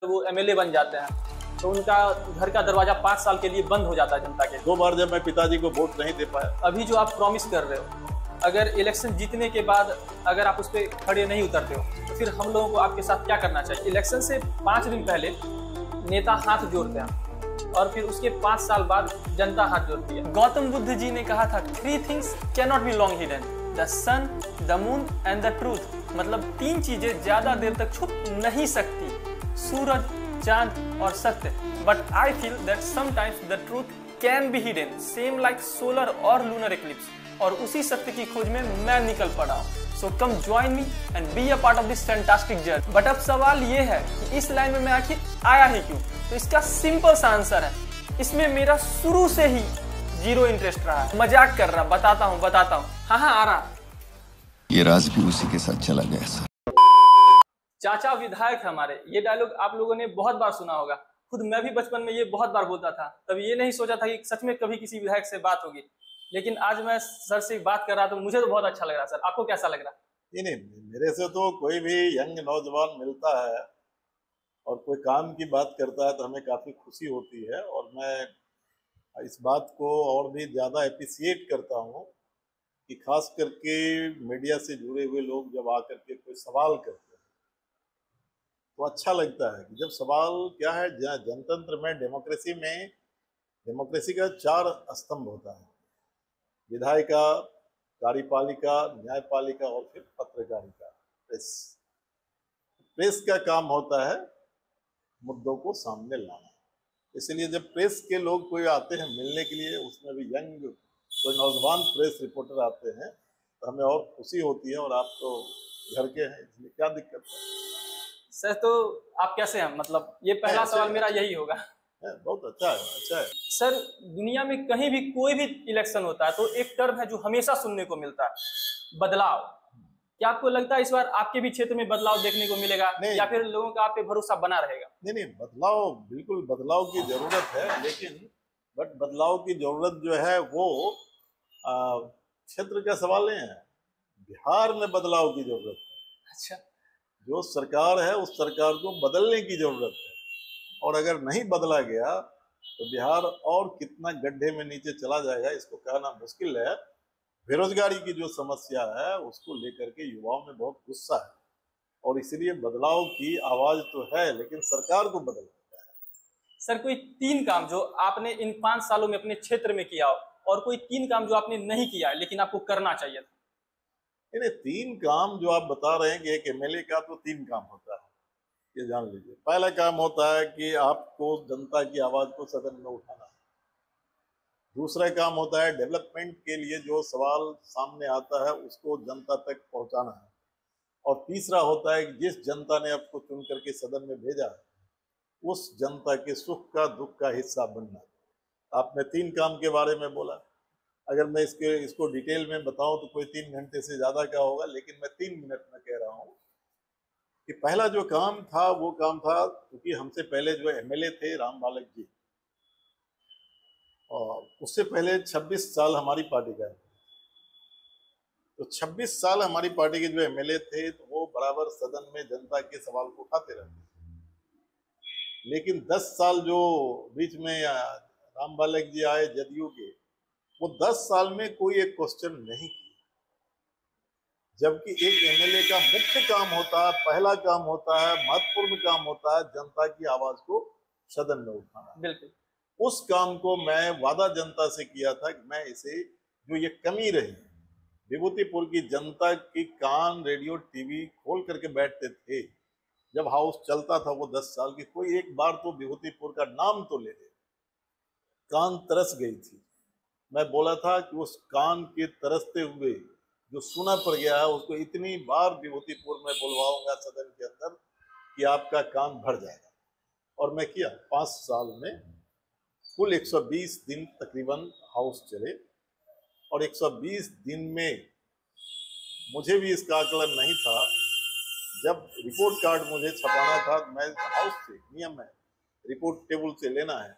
वो एमएलए बन जाते हैं तो उनका घर का दरवाजा 5 साल के लिए बंद हो जाता है जनता के। 2 बार जब मैं पिताजी को वोट नहीं दे पाया। अभी जो आप प्रॉमिस कर रहे हो, अगर इलेक्शन जीतने के बाद अगर आप उस पर खड़े नहीं उतरते हो तो फिर हम लोगों को आपके साथ क्या करना चाहिए? इलेक्शन से 5 दिन पहले नेता हाथ जोड़ते हैं और फिर उसके 5 साल बाद जनता हाथ जोड़ती है। गौतम बुद्ध जी ने कहा था 3 things cannot be long hidden, the sun, the moon and the truth. मतलब 3 चीजें ज्यादा देर तक छुप नहीं सकती, सूरज, चांद और सत्य। But I feel that sometimes the truth can be hidden, same like solar और लूनर एक्लिप्स। और उसी सत्य की खोज में मैं निकल पड़ा हूँ। So come join me and be a part of this fantastic journey. But अब सवाल ये है कि इस लाइन में मैं आखिर आया ही क्यों? तो इसका सिंपल सा आंसर है, इसमें मेरा शुरू से ही 0 इंटरेस्ट रहा है। मजाक कर रहा, बताता हूँ। हाँ आ रहा। ये राज भी उसी के साथ चला गया सर। चाचा विधायक हमारे, ये डायलॉग आप लोगों ने बहुत बार सुना होगा। खुद मैं भी बचपन में ये बहुत बार बोलता था। तब ये नहीं सोचा था कि सच में कभी किसी विधायक से बात होगी, लेकिन आज मैं सर से बात कर रहा तो मुझे तो बहुत अच्छा लग रहा। सर आपको कैसा लग रहा? नहीं, मेरे से तो कोई भी यंग नौजवान मिलता है और कोई काम की बात करता है तो हमें काफ़ी खुशी होती है। और मैं इस बात को और भी ज़्यादा अप्रिसिएट करता हूँ कि खास करके मीडिया से जुड़े हुए लोग जब आकर के कोई सवाल करते हैं तो अच्छा लगता है कि जब सवाल क्या है, जनतंत्र में, डेमोक्रेसी का 4 स्तंभ होता है, विधायिका, कार्यपालिका, न्यायपालिका और फिर पत्रकारिता, प्रेस का काम होता है मुद्दों को सामने लाना। इसलिए जब प्रेस के लोग कोई आते हैं मिलने के लिए, उसमें भी यंग कोई नौजवान प्रेस रिपोर्टर आते हैं तो हमें और खुशी होती है। और आप तो घर के हैं, इसलिए क्या दिक्कत है? सर तो आप कैसे हैं? मतलब ये पहला सवाल मेरा यही होगा। बहुत अच्छा है। सर दुनिया में कहीं भी कोई भी इलेक्शन होता है तो एक टर्म है जो हमेशा सुनने को मिलता है, बदलाव। क्या आपको लगता है इस बार आपके भी क्षेत्र में बदलाव देखने को मिलेगा या फिर लोगों का आप पे भरोसा बना रहेगा? नहीं, बदलाव, बिल्कुल बदलाव की जरूरत है, लेकिन बदलाव की जरूरत जो है वो क्षेत्र का सवाल नहीं है। बिहार में बदलाव की जरूरत है। अच्छा, जो सरकार है उस सरकार को बदलने की जरूरत है। और अगर नहीं बदला गया तो बिहार और कितना गड्ढे में नीचे चला जाएगा, इसको कहना मुश्किल है। बेरोजगारी की जो समस्या है उसको लेकर के युवाओं में बहुत गुस्सा है और इसलिए बदलाव की आवाज तो है, लेकिन सरकार को बदलना है। सर कोई 3 काम जो आपने इन 5 सालों में अपने क्षेत्र में किया हो और कोई 3 काम जो आपने नहीं किया लेकिन आपको करना चाहिए था? इन्हें 3 काम जो आप बता रहे हैं कि एक एमएलए का तो 3 काम होता है, ये जान लीजिए। पहला काम होता है कि आपको जनता की आवाज को सदन में उठाना। दूसरा काम होता है डेवलपमेंट के लिए जो सवाल सामने आता है उसको जनता तक पहुंचाना है। और तीसरा होता है कि जिस जनता ने आपको चुन करके सदन में भेजा है उस जनता के सुख का, दुख का हिस्सा बनना। आपने 3 काम के बारे में बोला। अगर मैं इसको डिटेल में बताऊं तो कोई 3 घंटे से ज्यादा का होगा, लेकिन मैं 3 मिनट में कह रहा हूं कि पहला जो काम था वो काम था, क्योंकि हमसे पहले जो एमएलए थे राम बालक जी, और उससे पहले 26 साल हमारी पार्टी का है। तो 26 साल हमारी पार्टी के जो एमएलए थे तो वो बराबर सदन में जनता के सवाल को उठाते रहते थे। लेकिन 10 साल जो बीच में राम बालक जी आए जदयू के, वो 10 साल में कोई एक क्वेश्चन नहीं किया। जबकि एक एमएलए का मुख्य काम होता है, पहला काम होता है, महत्वपूर्ण काम होता है जनता की आवाज को सदन में उठाना। बिल्कुल। उस काम को मैं वादा जनता से किया था कि मैं इसे, जो ये कमी रही, विभूतिपुर की जनता की कान, रेडियो, टीवी खोल करके बैठते थे जब हाउस चलता था वो 10 साल की, कोई एक बार तो विभूतिपुर का नाम तो ले ले। कान तरस गई थी। मैं बोला था कि उस कान के तरसते हुए जो सुना पड़ गया है उसको इतनी बार विभूतिपुर में बुलवाऊंगा सदन के अंदर कि आपका कान भर जाएगा। और मैं किया। 5 साल में कुल 120 दिन तकरीबन हाउस चले और 120 दिन में मुझे भी इसका आकलन नहीं था। जब रिपोर्ट कार्ड मुझे छपाना था, मैं हाउस से, नियम है रिपोर्ट टेबल से लेना है,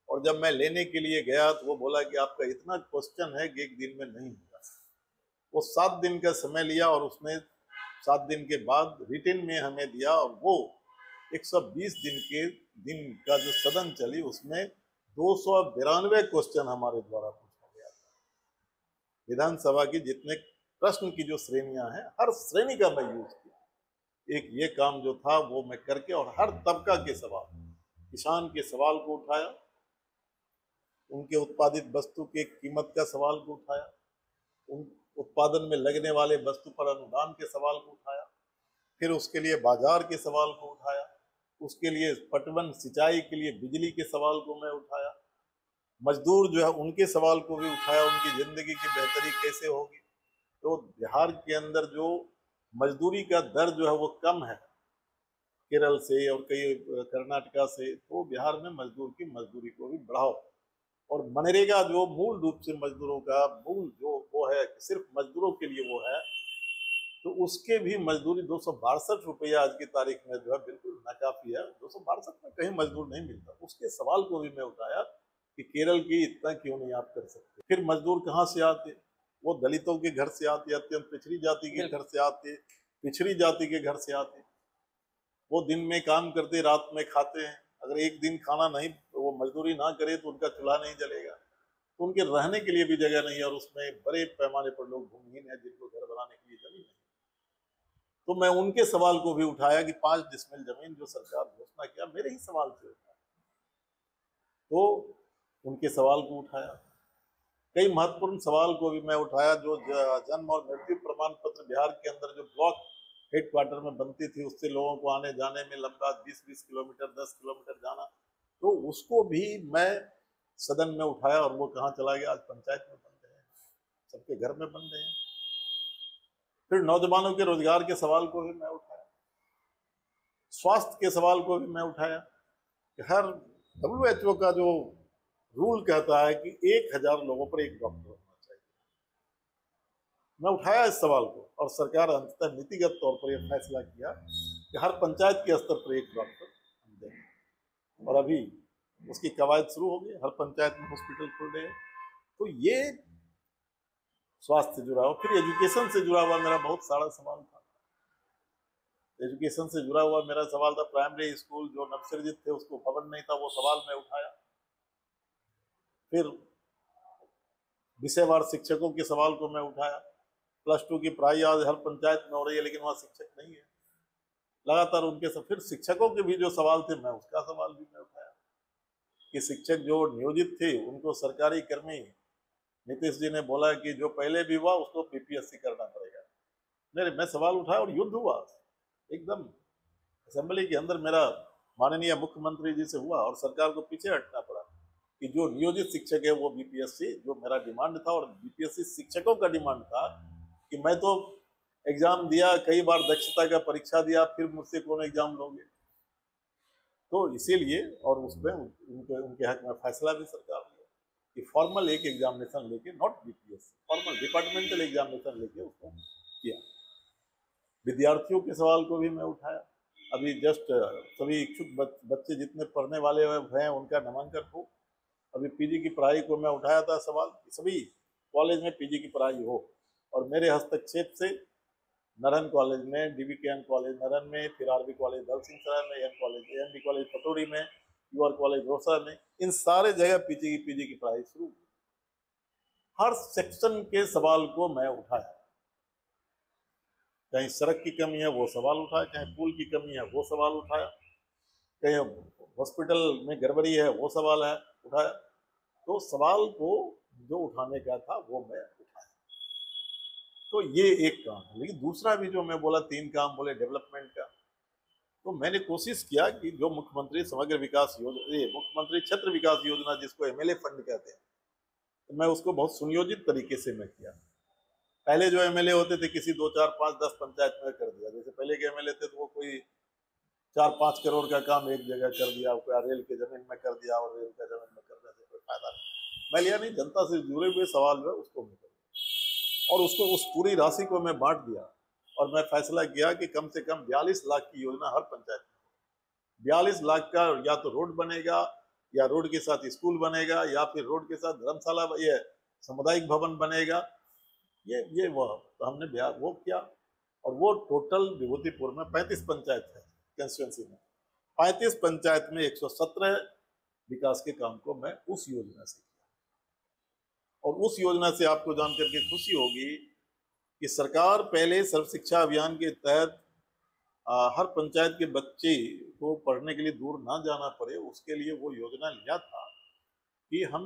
और जब मैं लेने के लिए गया तो वो बोला कि आपका इतना क्वेश्चन है कि 1 दिन में नहीं होगा। वो 7 दिन का समय लिया और उसने 7 दिन के बाद रिटन में हमें दिया और वो 120 दिन का जो सदन चली उसमें 292 क्वेश्चन हमारे द्वारा पूछा गया था। विधानसभा की जितने प्रश्न की जो श्रेणियां हैं, हर श्रेणी का मैं यूज किया। एक ये काम जो था वो मैं करके, और हर तबका के सवाल, किसान के सवाल को उठाया, उनके उत्पादित वस्तु के कीमत का सवाल को उठाया, उन उत्पादन में लगने वाले वस्तु पर अनुदान के सवाल को उठाया, फिर उसके लिए बाजार के सवाल को उठाया, उसके लिए पटवन सिंचाई के लिए बिजली के सवाल को मैं उठाया, मजदूर जो है उनके सवाल को भी उठाया, उनकी जिंदगी की बेहतरी कैसे होगी। तो बिहार के अंदर जो मजदूरी का दर जो है वो कम है केरल से और कई कर्नाटका से, तो बिहार में मजदूर की मजदूरी को भी बढ़ाओ। और मनरेगा जो मूल रूप से मजदूरों का मूल जो वो है, सिर्फ मजदूरों के लिए वो है, तो उसके भी मजदूरी 262 रुपया आज की तारीख में जो है बिल्कुल नाकाफी है। 262 में कहीं मजदूर नहीं मिलता। उसके सवाल को भी मैं उठाया कि केरल की इतना क्यों नहीं आप कर सकते। फिर मजदूर कहाँ से आते? वो दलितों के घर से आते, अत्यंत पिछड़ी जाति के घर से आते, पिछड़ी जाति के घर से आते। वो दिन में काम करते, रात में खाते हैं। अगर एक दिन खाना नहीं, वो मजदूरी ना करे तो उनका चूल्हा नहीं जलेगा, तो उनके रहने के लिए भी जगह नहीं है। और उसमें बड़े पैमाने पर लोग भूमिहीन है जिनको घर बनाने के लिए जमीन नहीं। तो मैं उनके सवाल को भी उठाया कि 5 डिसमिल जमीन जो सरकार घोषणा किया, मेरे ही सवाल से उठाया, तो उनके सवाल को उठाया। कई महत्वपूर्ण सवाल को भी मैं उठाया। जो जन्म और मृत्यु प्रमाण पत्र बिहार के अंदर जो ब्लॉक हेडक्वार्टर में बनती थी, उससे लोगों को आने जाने में लंबा 20-20 किलोमीटर 10 किलोमीटर जाना, तो उसको भी मैं सदन में उठाया। और वो कहाँ चला गया? आज पंचायत में बन रहे हैं, सबके घर में बन रहे हैं। फिर नौजवानों के रोजगार के सवाल को भी मैं उठाया, स्वास्थ्य के सवाल को भी मैं उठाया कि हर WHO का जो रूल कहता है कि 1000 लोगों पर एक डॉक्टर होना चाहिए। मैं उठाया इस सवाल को, और सरकार अंततः नीतिगत तौर पर यह फैसला किया कि हर पंचायत के स्तर पर एक डॉक्टर हम देंगे। और अभी उसकी कवायद शुरू हो गई, हर पंचायत में हॉस्पिटल खुल रहे हैं। तो ये स्वास्थ्य से जुड़ा हुआ। फिर एजुकेशन से जुड़ा हुआ मेरा बहुत सारा सवाल था। एजुकेशन से जुड़ा हुआ मेरा सवाल था, प्राइमरी स्कूल जो नवसृजित थे उसको भवन नहीं था, वो सवाल मैं उठाया। फिर विषयवार शिक्षकों के सवाल को मैं उठाया। +2 की पढ़ाई आज हर पंचायत में हो रही है, लेकिन वहाँ शिक्षक नहीं है। लगातार उनके सब, फिर शिक्षकों के भी जो सवाल थे, मैं उसका सवाल भी मैं उठाया कि शिक्षक जो नियोजित थे उनको सरकारी कर्मी, नीतीश जी ने बोला कि जो पहले भी हुआ उसको PPSC करना पड़ेगा। मैं सवाल उठाया और युद्ध हुआ एकदम। असेंबली के अंदर मेरा माननीय मुख्यमंत्री जी से हुआ और सरकार को पीछे हटना पड़ा कि जो नियोजित शिक्षक है वो BPSC, जो मेरा डिमांड था। और BPSC शिक्षकों का डिमांड था कि मैं तो एग्जाम दिया, कई बार दक्षता का परीक्षा दिया, फिर मुझसे कौन एग्जाम लोगे। तो इसीलिए, और उसमें उनके हक में फैसला भी सरकार लिया कि फॉर्मल एक एग्जामिनेशन लेके, not BPSC, formal departmental examination लेके उसको किया। विद्यार्थियों के सवाल को भी मैं उठाया। अभी जस्ट सभी इच्छुक बच्चे जितने पढ़ने वाले हैं उनका नामांकन हो। अभी PG की पढ़ाई को मैं उठाया था सवाल कि सभी कॉलेज में PG की पढ़ाई हो। और मेरे हस्तक्षेप से नरहन कॉलेज में, DBKN कॉलेज नरहन में, फिर RB कॉलेज दलसिंह सराय में, AMD कॉलेज पतौड़ी में, UR कॉलेज रोसा में, इन सारे जगह PG की पढ़ाई शुरू हुई। हर सेक्शन के सवाल को मैं उठाया। कहीं सड़क की कमी है वो सवाल उठाया, कहीं पुल की कमी है वो सवाल उठाया, कहीं हॉस्पिटल में गड़बड़ी है वो सवाल है उठाया। तो सवाल को जो उठाने का था वो मैं उठाया। तो ये एक काम है। लेकिन दूसरा भी जो मैं बोला, 3 काम बोले डेवलपमेंट का, तो मैंने कोशिश किया कि जो मुख्यमंत्री समग्र विकास योजना, मुख्यमंत्री क्षेत्र विकास योजना जिसको MLA फंड कहते हैं, तो मैं उसको बहुत सुनियोजित तरीके से मैं किया। पहले जो MLA होते थे किसी 2, 4, 5, 10 पंचायत में कर दिया। जैसे पहले के MLA थे तो वो कोई 4-5 करोड़ का काम एक जगह कर दिया, रेल के जमीन में कर दिया, और रेल का जमीन में करने से कोई फायदा नहीं। मैं लिया नहीं, जनता से जुड़े हुए सवाल जो है उसको मैं कर दिया, और उसको उस पूरी राशि को मैं बांट दिया। और मैं फैसला किया कि कम से कम 42 लाख की योजना हर पंचायत में। 42 लाख का या तो रोड बनेगा, या रोड के साथ स्कूल बनेगा, या फिर रोड के साथ धर्मशाला, ये सामुदायिक भवन बनेगा। ये वो तो हमने वो किया। और वो टोटल विभूतिपुर में 35 पंचायत है कंस्टिट्यूंसी में, 35 पंचायत में 117 विकास के काम को मैं उस योजना से किया। और उस योजना से आपको जानकर के खुशी होगी कि सरकार पहले सर्व शिक्षा अभियान के तहत हर पंचायत के बच्चे को पढ़ने के लिए दूर ना जाना पड़े, उसके लिए वो योजना लिया था कि हम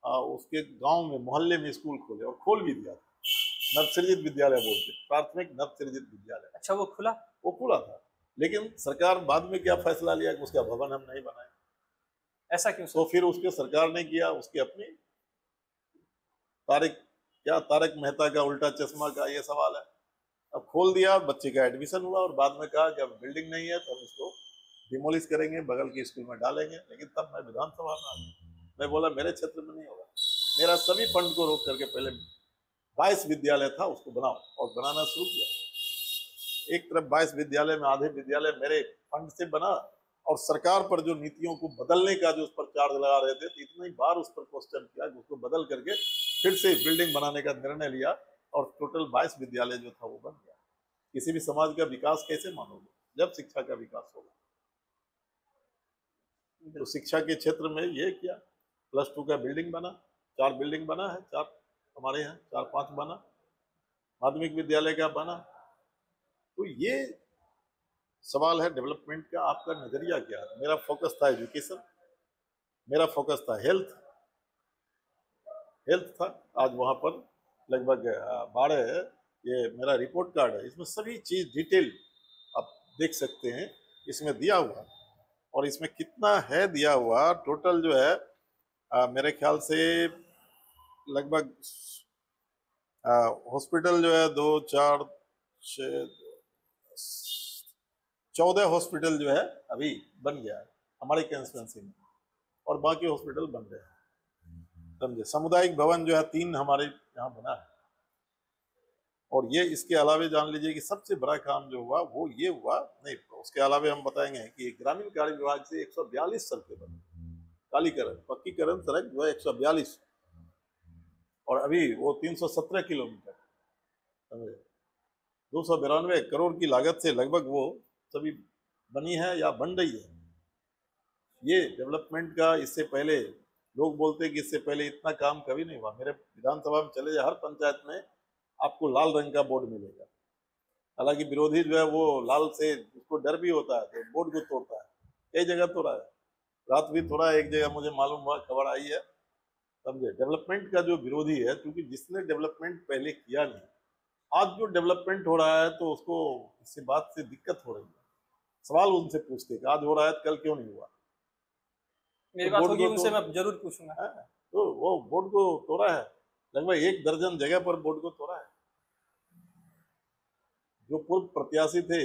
उसके गांव में मोहल्ले में स्कूल खोले, और खोल भी दिया था। नवसृजित विद्यालय बोलते, प्राथमिक नवसृजित विद्यालय। अच्छा, वो खुला? वो खुला था, लेकिन सरकार बाद में क्या फैसला लिया कि उसका भवन हम नहीं बनाए। ऐसा क्यों? तो फिर उसके सरकार ने किया, उसके अपनी तारक मेहता का उल्टा चश्मा का ये सवाल है। अब खोल दिया, बच्चे का एडमिशन हुआ, और बाद में कहा कि अब बिल्डिंग नहीं है तो हम इसको डिमोलिश करेंगे, बगल के स्कूल में डालेंगे। लेकिन तब मैं विधानसभा में आ गया। मैं बोला मेरे क्षेत्र में नहीं होगा, मेरा सभी फंड को रोक करके पहले 22 विद्यालय था उसको बनाओ, और बनाना शुरू किया। एक तरफ 22 विद्यालय में आधे विद्यालय मेरे फंड से बना, और सरकार पर जो नीतियों को बदलने का जो उस पर चार्ज लगा रहे थे, तो इतनी बार उस पर क्वेश्चन किया कि उसको बदल करके फिर से बिल्डिंग बनाने का निर्णय लिया, और टोटल 22 विद्यालय जो था वो बन गया। किसी भी समाज का विकास कैसे मानोगे? जब शिक्षा का विकास होगा। तो शिक्षा के क्षेत्र में ये किया। +2 का बिल्डिंग बना, 4 बिल्डिंग बना है, 4 हमारे यहाँ 4-5 बना, माध्यमिक विद्यालय का बना। तो ये सवाल है डेवलपमेंट का, आपका नजरिया क्या है? मेरा फोकस था एजुकेशन, मेरा फोकस था हेल्थ था। आज वहाँ पर लगभग 12, ये मेरा रिपोर्ट कार्ड है, इसमें सभी चीज डिटेल आप देख सकते हैं, इसमें दिया हुआ। और इसमें कितना है दिया हुआ, टोटल जो है मेरे ख्याल से लगभग हॉस्पिटल जो है 2, 4, 6, 14 हॉस्पिटल जो है अभी बन गया है हमारे कंस्टिट्यूंसी में, और बाकी हॉस्पिटल बन रहे हैं, समझे। सामुदायिक भवन जो है 3 हमारे यहाँ बना है। और ये इसके अलावे जान लीजिए कि सबसे बड़ा काम जो हुआ वो ये हुआ नहीं, उसके अलावे हम बताएंगे कि ग्रामीण कार्य विभाग से 142 सड़कें बनी, कालीकरण पक्कीकरण सड़क जो है 142, और अभी वो 317 किलोमीटर, समझे। 292 करोड़ की लागत से लगभग वो सभी बनी है या बन रही है। ये डेवलपमेंट का, इससे पहले लोग बोलते हैं कि इससे पहले इतना काम कभी नहीं हुआ। मेरे विधानसभा में चले जाए, हर पंचायत में आपको लाल रंग का बोर्ड मिलेगा। हालांकि विरोधी जो है वो लाल से उसको डर भी होता है, तो बोर्ड को तोड़ता है। कई जगह तोड़ा है, रात भी तोड़ा है, एक जगह मुझे मालूम हुआ, खबर आई है, समझे। डेवलपमेंट का जो विरोधी है, क्योंकि जिसने डेवलपमेंट पहले किया नहीं, आज जो डेवलपमेंट हो रहा है तो उसको इसी बात से दिक्कत हो रही है। सवाल उनसे पूछते हैं आज हो रहा है कल क्यों नहीं हुआ। मेरी बात होगी उनसे, मैं जरूर पूछूंगा। तो वो बोर्ड को तोड़ा है, लगभग 1 दर्जन जगह पर बोर्ड को तोड़ा है। जो पूर्व प्रत्याशी थे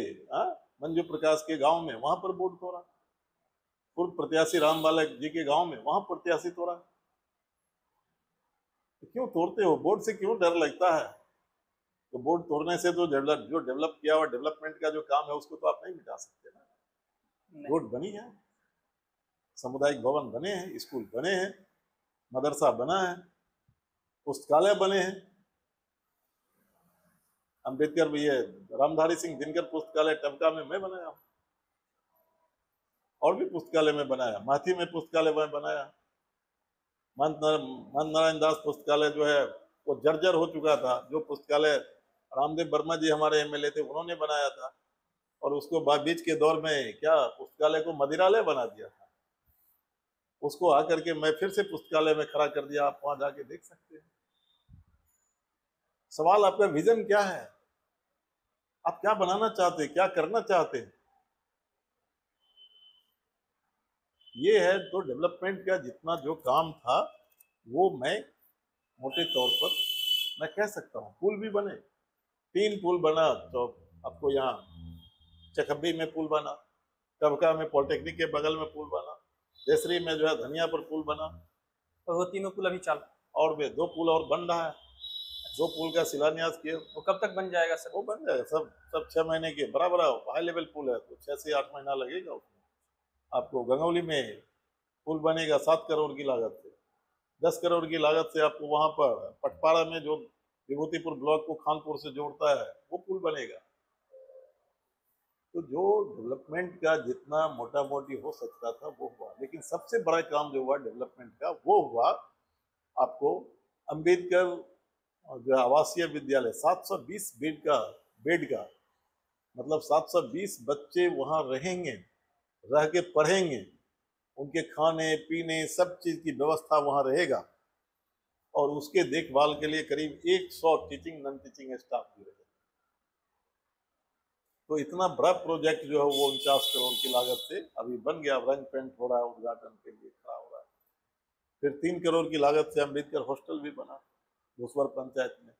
मंजू प्रकाश के गांव में, वहां पर बोर्ड तोड़ा। पूर्व प्रत्याशी राम बालक जी के गांव में, वहां प्रत्याशी तोड़ा। तो क्यों तोड़ते हो? बोर्ड से क्यों डर लगता है? तो बोर्ड तोड़ने से तो जो डेवलप किया हुआ डेवलपमेंट का जो काम है उसको तो आप नहीं मिटा सकते ना। रोड बनी है, सामुदायिक भवन बने हैं, स्कूल बने हैं, मदरसा बना है, पुस्तकालय बने हैं। अम्बेडकर ये रामधारी सिंह दिनकर पुस्तकालय टबका में मैं बनाया हूँ, और भी पुस्तकालय में बनाया, माथी में पुस्तकालय में बनाया। महंत नारायण दास पुस्तकालय जो है वो जर्जर हो चुका था, जो पुस्तकालय रामदेव वर्मा जी हमारे एमएलए थे उन्होंने बनाया था, और उसको बीच के दौर में क्या पुस्तकालय को मदिरालय बना दिया था। उसको आकर के मैं फिर से पुस्तकालय में खड़ा कर दिया, आप वहां जाके देख सकते हैं। सवाल आपका विजन क्या है? आप क्या बनाना चाहते हैं, क्या करना चाहते हैं? ये है तो डेवलपमेंट का जितना जो काम था वो मैं मोटे तौर पर मैं कह सकता हूँ। पुल भी बने, 3 पुल बना, तो आपको यहाँ चकब्बी में पुल बना, टबका में पॉलिटेक्निक के बगल में पुल बना, देसरी में जो है धनिया पर पुल बना, और वो 3 पुल अभी चालू, और वे 2 पुल और बन रहा है। 2 पुल का शिलान्यास किया। वो कब तक बन जाएगा सर? वो बन जाएगा, सब 6 महीने के बड़ा हाई लेवल पुल है, तो 6 से 8 महीना लगेगा उसमें। आपको गंगौली में पुल बनेगा 7 करोड़ की लागत से, 10 करोड़ की लागत से आपको वहां पर पटपाड़ा में जो विभूतिपुर ब्लॉक को खानपुर से जोड़ता है वो पुल बनेगा। तो जो डेवलपमेंट का जितना मोटा मोटी हो सकता था वो हुआ, लेकिन सबसे बड़ा काम जो हुआ डेवलपमेंट का वो हुआ आपको अंबेडकर जो आवासीय विद्यालय 720 बेड का मतलब 720 बच्चे वहां रहेंगे, रह के पढ़ेंगे, उनके खाने पीने सब चीज की व्यवस्था वहां रहेगा और उसके देखभाल के लिए करीब 100 टीचिंग नॉन टीचिंग स्टाफ भी रहेगा। तो इतना बड़ा प्रोजेक्ट जो है वो 49 करोड़ की लागत से अभी बन गया, रंग पेंट हो रहा है, उद्घाटन के लिए खड़ा हो रहा है। फिर 3 करोड़ की लागत से अम्बेडकर हॉस्टल भी बना घुसवर पंचायत में,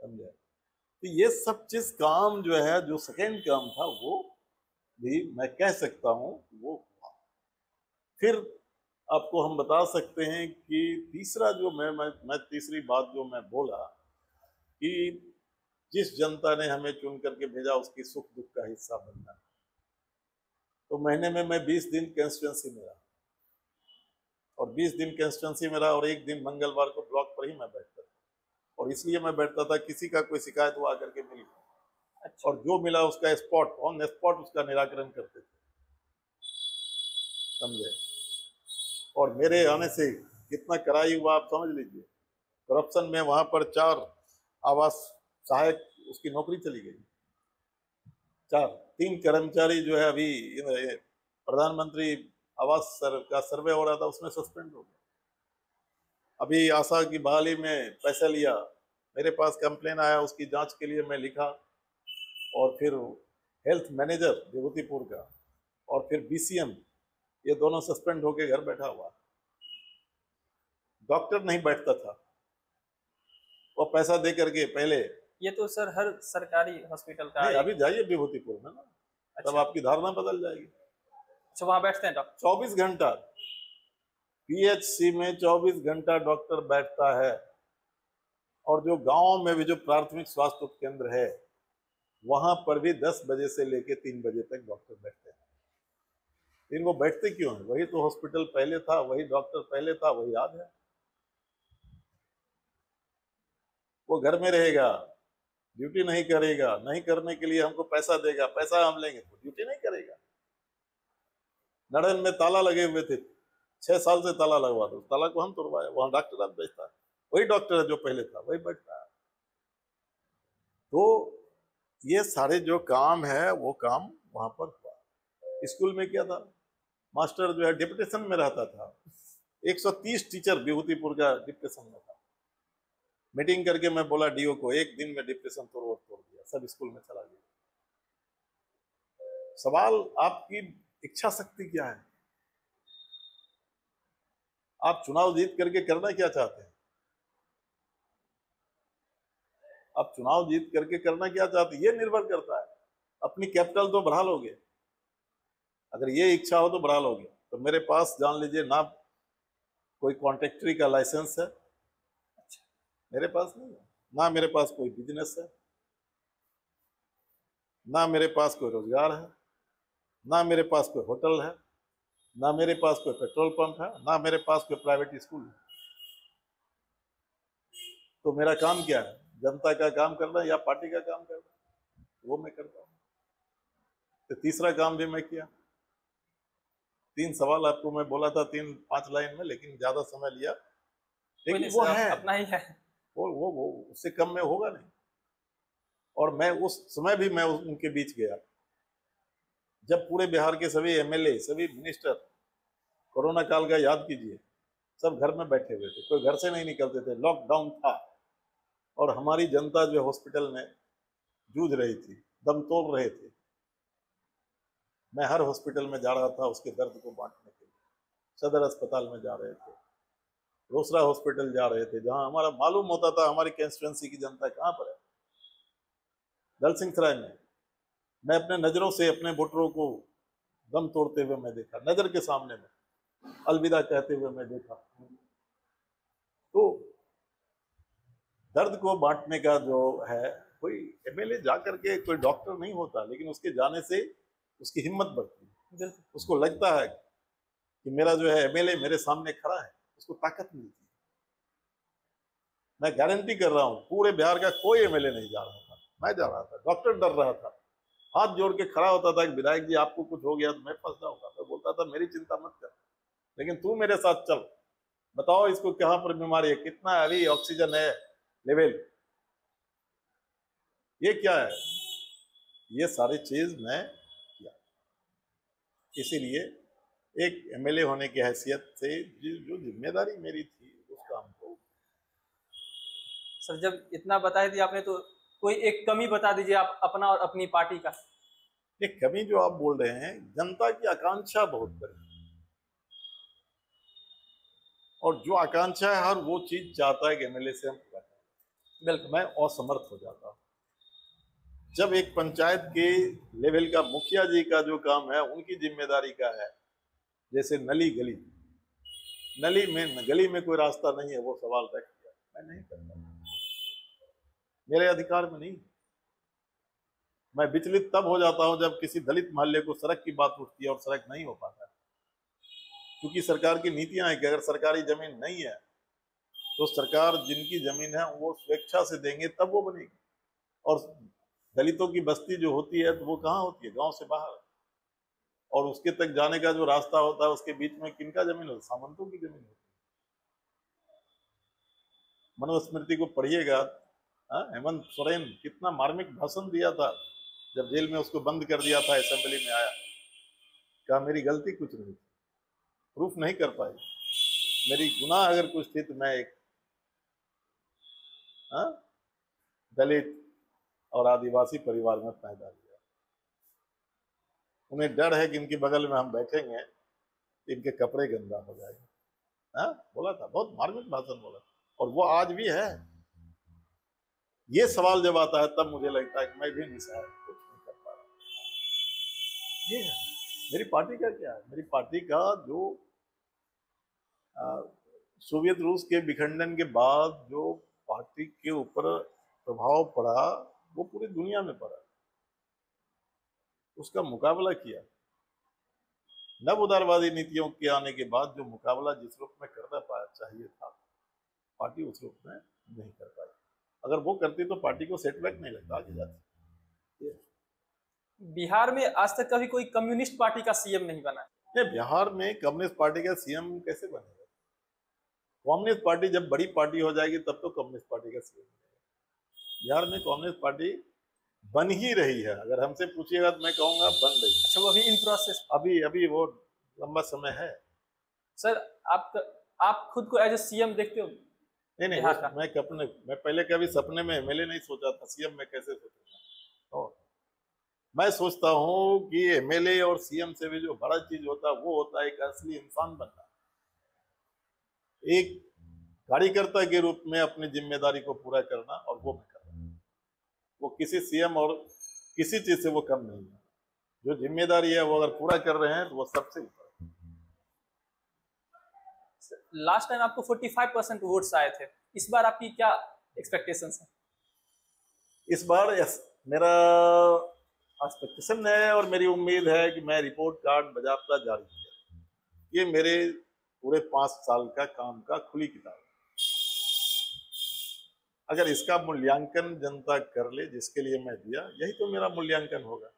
समझे। तो ये सब चीज काम जो है, जो सेकेंड काम था वो भी मैं कह सकता हूं वो हुआ। फिर आपको हम बता सकते हैं कि तीसरा जो मैं तीसरी बात जो मैं बोला कि जिस जनता ने हमें चुन करके भेजा उसकी सुख दुख का हिस्सा बनना। तो महीने में मैं 20 दिन कंस्टिट्यूंसी में रहा और 20 दिन कंस्टिट्यूंसी में रहा और एक दिन मंगलवार को ब्लॉक पर ही मैं बैठता था और इसलिए मैं बैठता था किसी का कोई शिकायत हुआ करके मिली और जो मिला उसका स्पॉट ऑन स्पॉट उसका निराकरण करते थे, समझे। और मेरे आने से कितना कराई हुआ आप समझ लीजिए। करप्शन में वहां पर 4 आवास सहायक उसकी नौकरी चली गई, 3 कर्मचारी जो है अभी प्रधानमंत्री आवास का सर्वे हो रहा था उसमें सस्पेंड हो गया। अभी आशा की बहाली में पैसा लिया, मेरे पास कंप्लेन आया, उसकी जांच के लिए मैं लिखा और फिर हेल्थ मैनेजर विभूतिपुर का और फिर बीसीएम, ये दोनों सस्पेंड होके घर बैठा हुआ। डॉक्टर नहीं बैठता था, वो पैसा दे करके पहले। ये तो सर हर सरकारी हॉस्पिटल का नहीं, अभी जाइए विभूतिपुर में ना, तब आपकी धारणा बदल जाएगी। अच्छा, वहां बैठते हैं डॉक्टर 24 घंटा पीएचसी में 24 घंटा डॉक्टर बैठता है। और जो गांव में भी जो प्राथमिक स्वास्थ्य उपकेंद्र है वहां पर भी 10 बजे से लेके 3 बजे तक डॉक्टर बैठते हैं। लेकिन वो बैठते क्यों हैं? वही तो हॉस्पिटल पहले था, वही डॉक्टर पहले था, वही याद है। वो घर में रहेगा, ड्यूटी नहीं करेगा, नहीं करने के लिए हमको पैसा देगा, पैसा हम लेंगे तो ड्यूटी नहीं करेगा। नड़न में ताला लगे हुए थे, 6 साल से ताला लगवा दो, ताला को हम तोड़वाए, वहां डॉक्टर अब बैठता है, वही डॉक्टर है जो पहले था वही बैठता है। तो ये सारे जो काम है वो काम वहां पर हुआ। स्कूल में क्या था, मास्टर जो है डिप्यूटेशन में रहता था, 130 टीचर विभूतिपुर का डिप्यूटेशन में था। मीटिंग करके मैं बोला डीओ को, एक दिन में डिप्रेशन तोड़ दिया, सब स्कूल में चला गया। सवाल आपकी इच्छा शक्ति क्या है? आप चुनाव जीत करके करना क्या चाहते हैं? आप चुनाव जीत करके करना क्या चाहते हैं ये निर्भर करता है। अपनी कैपिटल तो बढ़ा लोगे, अगर ये इच्छा हो तो बढ़ा लोगे। तो मेरे पास जान लीजिए ना कोई कॉन्ट्रैक्टरी का लाइसेंस है, मेरे पास नहीं है, ना मेरे पास कोई बिजनेस है, ना मेरे पास कोई रोजगार है, ना मेरे पास कोई होटल है, ना मेरे पास कोई पेट्रोल पंप है, ना मेरे पास कोई प्राइवेट स्कूल है। तो मेरा काम क्या है? जनता का काम करना या पार्टी का काम करना, वो मैं करता हूँ। तो तीसरा काम भी मैं किया। 3 सवाल आपको मैं बोला था 3-5 लाइन में, लेकिन ज्यादा समय लिया, लेकिन वो है अपना ही है, वो उससे कम में होगा नहीं। और मैं उस समय भी मैं उनके बीच गया जब पूरे बिहार के सभी एमएलए, सभी मिनिस्टर, कोरोना काल का याद कीजिए, सब घर में बैठे हुए थे, कोई घर से नहीं निकलते थे, लॉकडाउन था और हमारी जनता जो हॉस्पिटल में जूझ रही थी, दम तोड़ रहे थे। मैं हर हॉस्पिटल में जा रहा था उसके दर्द को बांटने के लिए। सदर अस्पताल में जा रहे थे, रोसड़ा हॉस्पिटल जा रहे थे, जहां हमारा मालूम होता था हमारी कंस्टिट्यूएंसी की जनता कहां पर है। दल सिंह सराय में मैं अपने नजरों से अपने वोटरों को दम तोड़ते हुए मैं देखा, नजर के सामने में अलविदा कहते हुए मैं देखा। तो दर्द को बांटने का जो है, कोई एमएलए जा करके कोई डॉक्टर नहीं होता, लेकिन उसके जाने से उसकी हिम्मत बढ़ती है। उसको लगता है कि मेरा जो है एमएलए मेरे सामने खड़ा है, उसको ताकत मिलती है। मैं गारंटी कर रहा हूं पूरे बिहार का कोई एमएलए नहीं जा रहा था, मैं जा रहा था। डॉक्टर डर रहा था, हाथ जोड़ के खड़ा होता था कि विधायक जी आपको कुछ हो गया तो मैं फंस जाऊंगा। मैं बोलता था मेरी चिंता मत कर, लेकिन तू मेरे साथ चल, बताओ इसको कहाँ पर बीमारी है, कितना अभी ऑक्सीजन है लेवल, ये क्या है, ये सारी चीज मैं किया। इसीलिए एक एमएलए होने की हैसियत से जो जिम्मेदारी मेरी थी उस काम को। सर जब इतना बता दिया आपने तो कोई एक कमी बता दीजिए आप अपना और अपनी पार्टी का। ये कमी जो आप बोल रहे हैं, जनता की आकांक्षा बहुत बड़ी है, और जो आकांक्षा है हर वो चीज चाहता है कि एमएलए से हम पूरा करें। बिल्कुल। मैं असमर्थ हो जाता हूँ। जब एक पंचायत के लेवल का मुखिया जी का जो काम है उनकी जिम्मेदारी का है, जैसे नली गली में कोई रास्ता नहीं है, वो सवाल रख दिया, मैं नहीं करता, मेरे अधिकार में नहीं। मैं विचलित तब हो जाता हूं जब किसी दलित मोहल्ले को सड़क की बात उठती है और सड़क नहीं हो पाता है, क्योंकि सरकार की नीतियां हैं कि अगर सरकारी जमीन नहीं है तो सरकार जिनकी जमीन है वो स्वेच्छा से देंगे तब वो बनेगी। और दलितों की बस्ती जो होती है तो वो कहाँ होती है, गांव से बाहर, और उसके तक जाने का जो रास्ता होता है उसके बीच में किनका जमीन होती है, सामंतों की जमीन होती है। मनुस्मृति को पढ़िएगा, हेमंत सोरेन कितना मार्मिक भाषण दिया था जब जेल में उसको बंद कर दिया था, असेंबली में आया, कहा मेरी गलती कुछ नहीं थी, प्रूफ नहीं कर पाई, मेरी गुनाह अगर कुछ थी तो मैं एक दलित और आदिवासी परिवार में पैदा लिया। उन्हें डर है कि इनके बगल में हम बैठेंगे इनके कपड़े गंदा हो जाएंगे। बोला था, बहुत मार्मिक भाषण बोला, और वो आज भी है। ये सवाल जब आता है तब मुझे लगता है कि मैं भी निस्सहाय कुछ नहीं कर पा रहा। ये है मेरी पार्टी का क्या है, मेरी पार्टी का जो सोवियत रूस के विखंडन के बाद जो पार्टी के ऊपर प्रभाव पड़ा वो पूरी दुनिया में पड़ा, उसका मुकाबला किया। नव उदारवादी नीतियों के आने के बाद जो मुकाबला जिस रूप में करना चाहिए था, पार्टी उस रूप में नहीं कर पाई। अगर वो करती तो पार्टी को सेटबैक नहीं लगता, आगे जाती। बिहार में आज तक कभी कोई कम्युनिस्ट पार्टी का सीएम नहीं बना। बिहार में कम्युनिस्ट पार्टी का सीएम कैसे बनेगा? कम्युनिस्ट पार्टी जब बड़ी पार्टी हो जाएगी तब तो कम्युनिस्ट पार्टी का सीएम बनेगा। बिहार में कम्युनिस्ट पार्टी बन ही रही है, अगर हमसे पूछिएगा तो मैं कहूंगा बन रही है। अच्छा, वो अभी इन प्रोसेस, अभी वो लंबा समय है। सर आप खुद को एज ए सीएम देखते हो? नहीं, मैं पहले कभी सपने में एमएलए नहीं सोचा था, सीएम में कैसे सोचूंगा। और मैं सोचता हूँ कि एमएलए और सीएम से भी जो बड़ा चीज होता है वो होता है एक असली इंसान बनना, एक कार्यकर्ता के रूप में अपनी जिम्मेदारी को पूरा करना, और वो मैं कर रहा हूँ। वो किसी सीएम और किसी चीज से वो कम नहीं है। जो जिम्मेदारी है वो अगर पूरा कर रहे हैं तो वो सबसे ऊपर। लास्ट टाइम आपको 45% वोट्स आए थे, इस बार आपकी क्या एक्सपेक्टेशंस है? इस बार मेरा एक्सपेक्टेशन है और मेरी उम्मीद है कि मैं रिपोर्ट कार्ड बाजाबता जारी किया। ये मेरे पूरे 5 साल का काम का खुली किताब है। अगर इसका मूल्यांकन जनता कर ले जिसके लिए मैं दिया, यही तो मेरा मूल्यांकन होगा।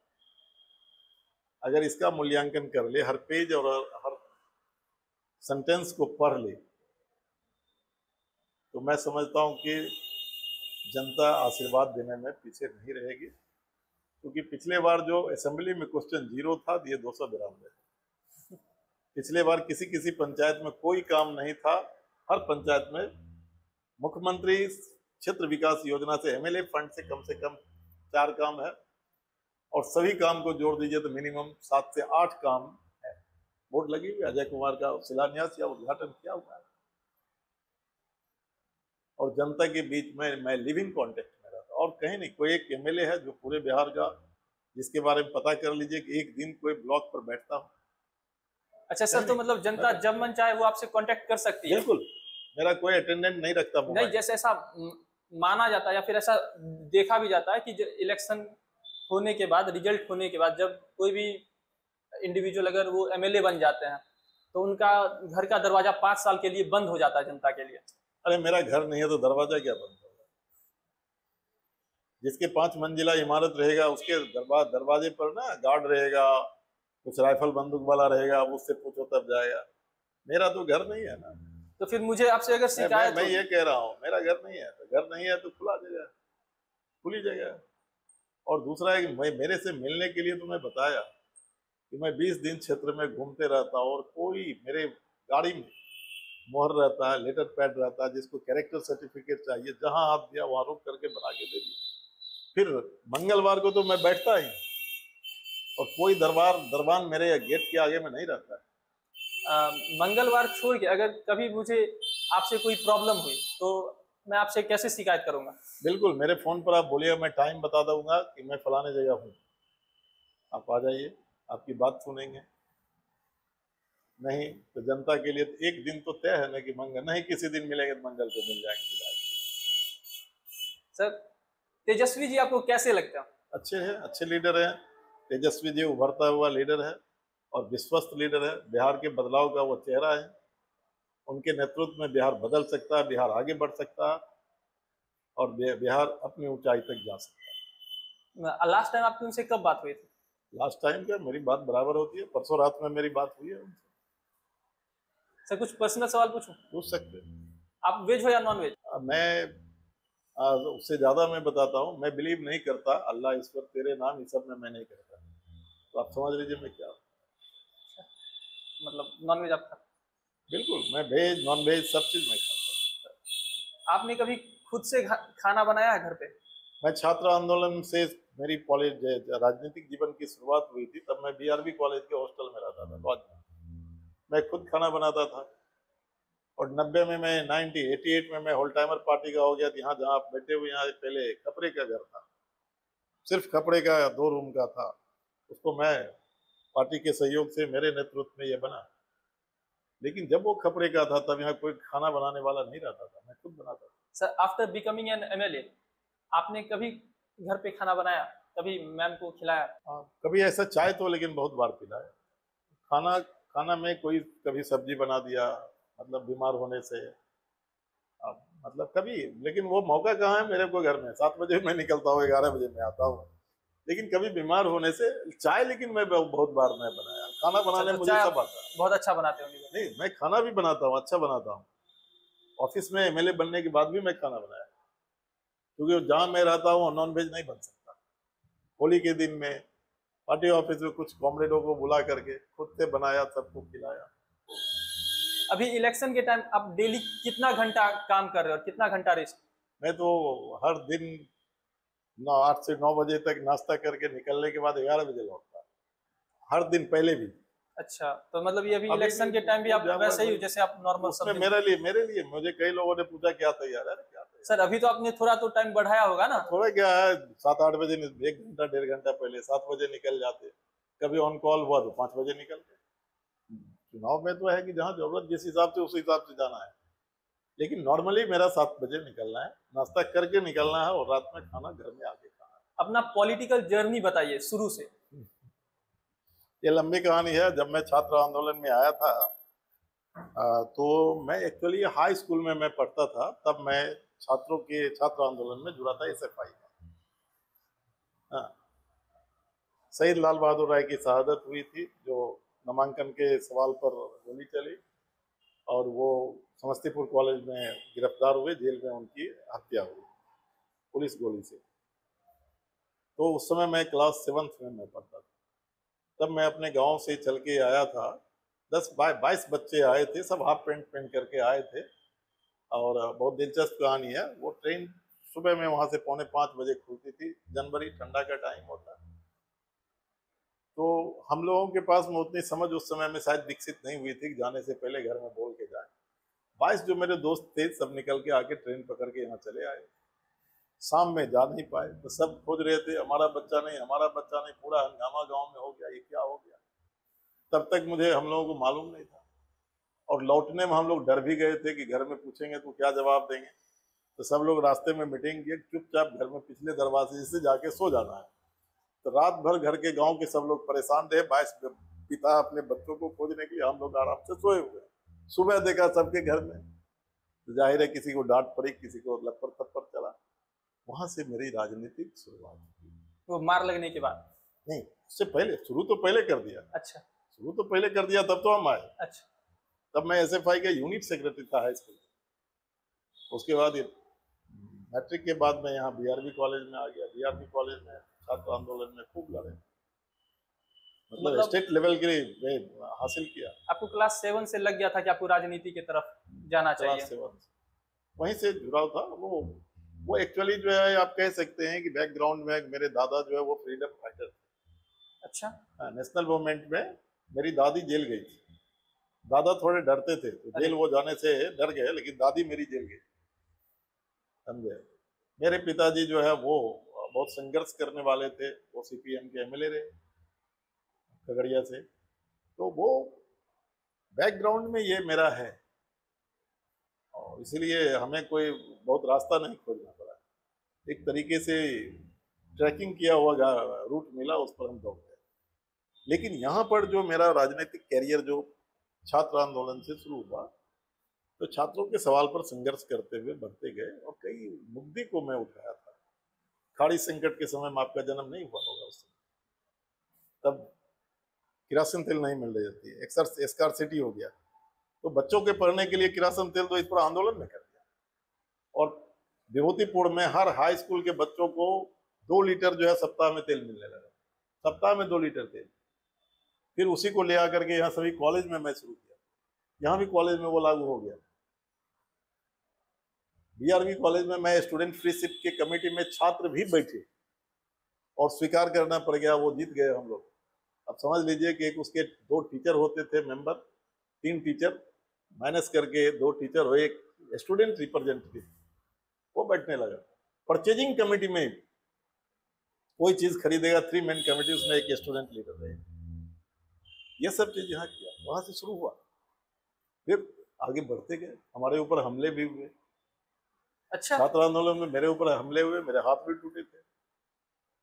अगर इसका मूल्यांकन कर ले, हर पेज और हर सेंटेंस को पढ़ ले, तो मैं समझता हूं कि जनता आशीर्वाद देने में पीछे नहीं रहेगी। क्योंकि पिछले बार जो असेंबली में क्वेश्चन 0 था, ये 292। पिछले बार किसी पंचायत में कोई काम नहीं था, हर पंचायत में मुख्यमंत्री क्षेत्र विकास योजना से एमएलए फंड से कम 4 काम है, और सभी काम को जोड़ दीजिए तो मिनिमम 7 से 8 काम है। वोट लगी हुई, अजय कुमार का शिलान्यास या उद्घाटन किया हुआ है, और जनता के बीच में मैं लिविंग कॉन्टेक्ट में रहता। और कहीं नहीं, कोई एक एमएलए है जो पूरे बिहार का, जिसके बारे में पता कर लीजिए कि एक दिन कोई ब्लॉक पर बैठता हो। अच्छा सर, तो मतलब जनता जब मन चाहे वो आपसे कांटेक्ट कर सकती है? बिल्कुल, मेरा कोई अटेंडेंट नहीं रखता मोबाइल। नहीं, जैसे ऐसा माना जाता है या फिर ऐसा देखा भी जाता है कि इलेक्शन होने के बाद, रिजल्ट होने के बाद, जब कोई भी इंडिविजुअल अगर वो एमएलए बन जाते हैं तो उनका घर का दरवाजा 5 साल के लिए बंद हो जाता है जनता के लिए। अरे मेरा घर नहीं है तो दरवाजा क्या बंद होगा? जिसके 5 मंजिला इमारत रहेगा उसके दरवाजे पर ना गार्ड रहेगा, कुछ राइफल बंदूक वाला रहेगा, उससे पूछो तब जाएगा। मेरा तो घर नहीं है ना। तो फिर मुझे आपसे अगर शिकायत मैं ये कह रहा हूँ, मेरा घर नहीं है, तो घर नहीं है तो खुला जगह, खुली जगह। और दूसरा है कि मेरे से मिलने के लिए तुम्हें बताया कि मैं 20 दिन क्षेत्र में घूमते रहता हूँ और कोई मेरे गाड़ी में मोहर रहता है, लेटर पैड रहता है, जिसको कैरेक्टर सर्टिफिकेट चाहिए, जहां हाथ दिया वहां रोक करके बना के दे दिया। फिर मंगलवार को तो मैं बैठता ही और कोई दरबान मेरे गेट के आगे में नहीं रहता है। मंगलवार छोड़ के अगर कभी मुझे आपसे कोई प्रॉब्लम हुई तो मैं आपसे कैसे शिकायत करूंगा? बिल्कुल, मेरे फोन पर आप बोलिए, मैं टाइम बता दूंगा कि मैं फलाने जगह हूँ, आप आ जाइए, आपकी बात सुनेंगे। नहीं तो जनता के लिए एक दिन तो तय है ना कि मंगल, नहीं किसी दिन मिलेंगे तो मंगल को मिल जाएंगे। सर, तेजस्वी जी आपको कैसे लगता है? अच्छे हैं, अच्छे लीडर हैं। तेजस्वी जी उभरता हुआ लीडर है और विश्वस्त लीडर है। बिहार के बदलाव का वो चेहरा है। उनके नेतृत्व में बिहार बदल सकता है, बिहार आगे बढ़ सकता है और बिहार अपनी ऊंचाई तक जा सकता है। लास्ट टाइम आपकी उनसे कब बात हुई थी? लास्ट टाइम क्या, मेरी बात बराबर होती है, परसों रात में मेरी बात हुई है उनसे। सर, कुछ पर्सनल सवाल पूछूं? पूछ सकते हैं। आप वेज हो या नॉन वेज? मैं उससे ज्यादा मैं बताता हूँ, मैं बिलीव नहीं करता अल्लाह ईश्वर तेरे नाम, इस सब में मैं नहीं करता। तो आप समझ लीजिए मैं क्या, मतलब नॉन वेज आप? बिल्कुल, मैं वेज नॉन वेज सब चीज मैं खाता हूँ। आपने कभी खुद से खाना बनाया है घर पे? मैं छात्र आंदोलन से मेरी कॉलेज राजनीतिक जीवन की शुरुआत हुई थी, तब मैं बीआरबी कॉलेज के हॉस्टल में रहता था। तो मैं खुद खाना बनाता था और 90 में मैं 88 में मैं होल टाइमर पार्टी का हो गया। यहाँ जहाँ आप बैठे हुए, यहाँ पहले कपड़े का घर था, सिर्फ कपड़े का 2 रूम का था। उसको मैं पार्टी के सहयोग से मेरे नेतृत्व में ये बना। लेकिन जब वो खपड़े का था तब यहाँ कोई खाना बनाने वाला नहीं रहता था, मैं खुद बनाता था। Sir, after becoming an MLA आपने कभी घर पे खाना बनाया, कभी मैम को खिलाया? कभी ऐसा चाहे तो, लेकिन बहुत बार पिलाया। खाना में कोई कभी सब्जी बना दिया, मतलब बीमार होने से, मतलब कभी। लेकिन वो मौका कहाँ है मेरे को, घर में 7 बजे मैं निकलता हूँ, 11 बजे मैं आता हूँ। लेकिन कभी बीमार होने से चाय, लेकिन मैं बहुत बार मैं बनाया। खाना बनाने मुझे सब आता है। बहुत अच्छा बनाते होंगे? नहीं, मैं खाना भी बनाता हूँ, अच्छा बनाता हूँ। ऑफिस में एमएलए बनने के बाद भी मैं खाना बनाया, क्योंकि जहाँ मैं रहता हूँ नॉन वेज नहीं बन सकता। होली के दिन में पार्टी ऑफिस में कुछ कॉमरेडों को बुला करके खुद से बनाया, सबको खिलाया। अभी इलेक्शन के टाइम आप डेली कितना घंटा काम कर रहे हो और कितना घंटा रेस्ट? मैं तो हर दिन 8 से 9 बजे तक नाश्ता करके निकलने के बाद 11 बजे लौटता, हर दिन, पहले भी। अच्छा, तो मतलब ये अभी इलेक्शन के टाइम भी आप वैसे ही जैसे आप नॉर्मल सब? मेरे लिए मुझे कई लोगों ने पूछा क्या तैयार है, क्या तैयार? सर, अभी तो आपने थोड़ा तो टाइम बढ़ाया होगा ना? थोड़ा क्या है, 7-8 बजे, 1 घंटा 1.5 घंटा पहले 7 बजे निकल जाते। कभी ऑन कॉल हुआ तो 5 बजे निकलते। चुनाव में तो है कि जहाँ जरूरत जिस हिसाब से उस हिसाब से जाना है, लेकिन नॉर्मली मेरा 7 बजे निकलना है, नाश्ता करके निकलना है और रात में खाना घर में आके खाना है। अपना पॉलिटिकल जर्नी बताइए शुरू से। ये लंबी कहानी है। जब मैं छात्र आंदोलन में आया था तो मैं एक्चुअली हाई स्कूल में मैं पढ़ता था, तब मैं छात्र आंदोलन में जुड़ा था, एसएफआई में। शहीद लाल बहादुर राय की शहादत हुई थी, जो नामांकन के सवाल पर गोली चली और वो समस्तीपुर कॉलेज में गिरफ्तार हुए, जेल में उनकी हत्या हुई पुलिस गोली से। तो उस समय मैं क्लास 7th में मैं पढ़ता था। तब मैं अपने गांव से चल के आया था। 10-22 बच्चे आए थे, सब हाफ पैंट पहन करके आए थे। और बहुत दिलचस्प कहानी है। वो ट्रेन सुबह में वहां से 4:45 बजे खुलती थी। जनवरी, ठंडा का टाइम होता। तो हम लोगों के पास में उतनी समझ उस समय में शायद विकसित नहीं हुई थी कि जाने से पहले घर में बोल के जाए। 22 जो मेरे दोस्त थे सब निकल के आके ट्रेन पकड़ के यहाँ चले आए। शाम में जा नहीं पाए तो सब खोज रहे थे, हमारा बच्चा नहीं, हमारा बच्चा नहीं। पूरा हंगामा गांव में हो गया, ये क्या हो गया। तब तक मुझे हम लोगों को मालूम नहीं था। और लौटने में हम लोग डर भी गए थे कि घर में पूछेंगे तो क्या जवाब देंगे। तो सब लोग रास्ते में मीटिंग किए, चुपचाप घर में पिछले दरवाजे से जाके सो जाना है। तो रात भर घर के गांव के सब लोग परेशान रहे। 22 पिता अपने बच्चों को खोजने के लिए, हम लोग आराम से सोए हुए। सुबह देखा सबके घर में, तो जाहिर है किसी को डांट पड़ी, किसी को लपड़ थप्पड़ चला। वहां से मेरी राजनीतिक शुरुआत हुई। वो मार लगने के बाद? नहीं, उससे पहले शुरू तो पहले कर दिया। अच्छा। शुरू तो पहले कर दिया, तब तो हम आए। अच्छा। तब मैं एसएफआई का यूनिट सेक्रेटरी था हाई स्कूल। उसके बाद मैट्रिक के बाद मैं यहाँ बीआरबी कॉलेज में आ गया। बीआरबी कॉलेज में छात्र आंदोलन में खूब लड़े, मतलब स्टेट लेवल के लिए हासिल किया। आपको क्लास 7 से लग गया था कि आपको राजनीति की तरफ जाना चाहिए? क्लास 7 वहीं से जुड़ाव था। वो एक्चुअली जो है आप कह सकते हैं कि बैकग्राउंड में मेरे दादा जो है वो फ्रीडम फाइटर थे। अच्छा। नेशनल मूवमेंट में मेरी दादी जेल गई थी। दादा थोड़े डरते थे तो जेल वो जाने से डर गए, लेकिन दादी मेरी जेल गई, समझे। मेरे पिताजी जो है वो बहुत संघर्ष करने वाले थे। वो सीपीएम के एमएलए रहे खगड़िया से। तो वो बैकग्राउंड में ये मेरा है, और इसलिए हमें कोई बहुत रास्ता नहीं खोजना पड़ा। एक तरीके से ट्रैकिंग किया हुआ रूट मिला, उस पर हम दौड़ गए। लेकिन यहाँ पर जो मेरा राजनीतिक कैरियर जो छात्र आंदोलन से शुरू हुआ, तो छात्रों के सवाल पर संघर्ष करते हुए बढ़ते गए और कई मुद्दे को मैं उठाया था। खाड़ी संकट के समय में आपका जन्म नहीं हुआ होगा उस समय, तब किरासन तेल नहीं मिल रही थी, स्कार्सिटी हो गया, तो बच्चों के पढ़ने के लिए किरासन तेल, तो इस पर आंदोलन में कर दिया। और विभूतिपुर में हर हाई स्कूल के बच्चों को 2 लीटर जो है सप्ताह में तेल मिलने लगा। सप्ताह में 2 लीटर तेल। फिर उसी को ले आकर के यहाँ सभी कॉलेज में मैं शुरू किया। यहाँ भी कॉलेज में वो लागू हो गया। बीआरबी कॉलेज में मैं स्टूडेंट फ्रीशिप के कमेटी में छात्र भी बैठे और स्वीकार करना पड़ गया, वो जीत गए हम लोग। अब समझ लीजिए कि एक उसके 2 टीचर होते थे मेंबर, 3 टीचर माइनस करके 2 टीचर हो, एक स्टूडेंट रिप्रेजेंटेटिव, वो बैठने लगा। परचेजिंग कमेटी में कोई चीज खरीदेगा, 3 मैन कमेटी, उसमें एक स्टूडेंट लीडर रहे। ये सब चीज यहाँ किया, वहां से शुरू हुआ। फिर आगे बढ़ते गए, हमारे ऊपर हमले भी हुए। अच्छा। छात्र आंदोलन में मेरे ऊपर हमले हुए, मेरे हाथ भी टूटे थे।